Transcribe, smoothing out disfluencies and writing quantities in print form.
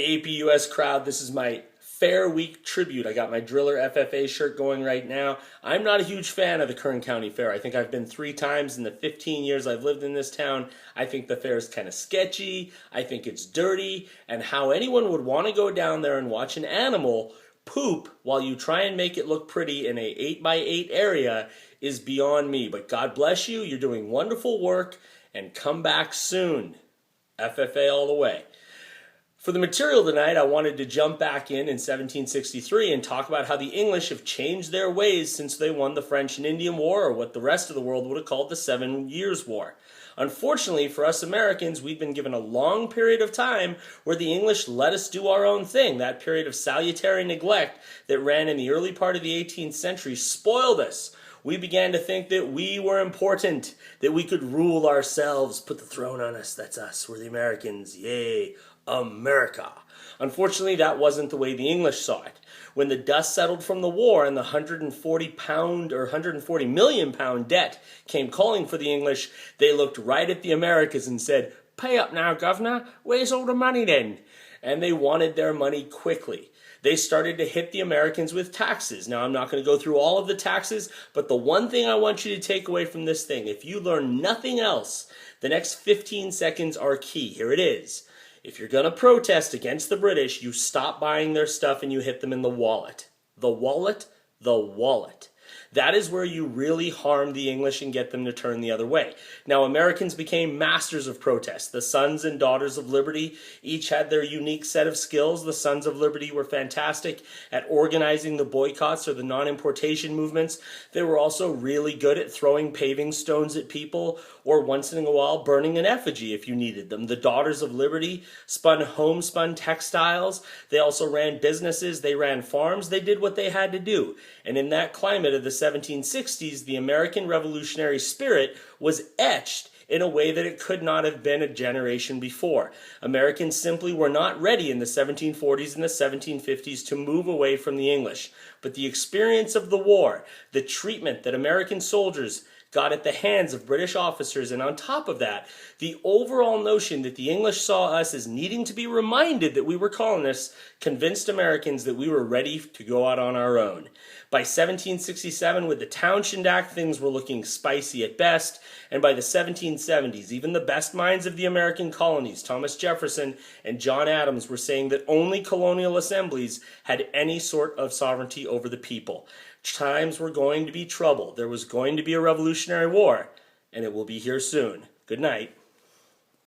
Hey APUS crowd, this is my Fair Week tribute. I got my Driller FFA shirt going right now. I'm not a huge fan of the Kern County Fair. I think I've been 3 times in the 15 years I've lived in this town. I think the fair is kind of sketchy. I think it's dirty. And how anyone would want to go down there and watch an animal poop while you try and make it look pretty in a 8x8 area is beyond me. But God bless you. You're doing wonderful work. And come back soon. FFA all the way. For the material tonight, I wanted to jump back in 1763 and talk about how the English have changed their ways since they won the French and Indian War, or what the rest of the world would have called the 7 Years' War. Unfortunately, for us Americans, we've been given a long period of time where the English let us do our own thing. That period of salutary neglect that ran in the early part of the 18th century spoiled us. We began to think that we were important, that we could rule ourselves, put the throne on us. That's us. We're the Americans. Yay. America. Unfortunately, that wasn't the way the English saw it. When the dust settled from the war and the 140 million pound debt came calling for the English, they looked right at the Americas and said, "Pay up now, governor. Where's all the money then?" And they wanted their money quickly. They started to hit the Americans with taxes. Now, I'm not going to go through all of the taxes, but the one thing I want you to take away from this thing, if you learn nothing else, the next 15 seconds are key. Here it is. If you're going to protest against the British, you stop buying their stuff and you hit them in the wallet. The wallet, the wallet. That is where you really harm the English and get them to turn the other way. Now, Americans became masters of protest. The Sons and Daughters of Liberty each had their unique set of skills. The Sons of Liberty were fantastic at organizing the boycotts or the non-importation movements. They were also really good at throwing paving stones at people, or once in a while burning an effigy if you needed them. The Daughters of Liberty spun homespun textiles. They also ran businesses. They ran farms. They did what they had to do. And in that climate of the 1760s, the American revolutionary spirit was etched in a way that it could not have been a generation before. Americans simply were not ready in the 1740s and the 1750s to move away from the English. But the experience of the war, the treatment that American soldiers got at the hands of British officers, and on top of that, the overall notion that the English saw us as needing to be reminded that we were colonists, convinced Americans that we were ready to go out on our own. By 1767, with the Townshend Act, things were looking spicy at best, and by the 1770s, even the best minds of the American colonies, Thomas Jefferson and John Adams, were saying that only colonial assemblies had any sort of sovereignty over the people. Times were going to be trouble. There was going to be a revolutionary war, and it will be here soon. Good night.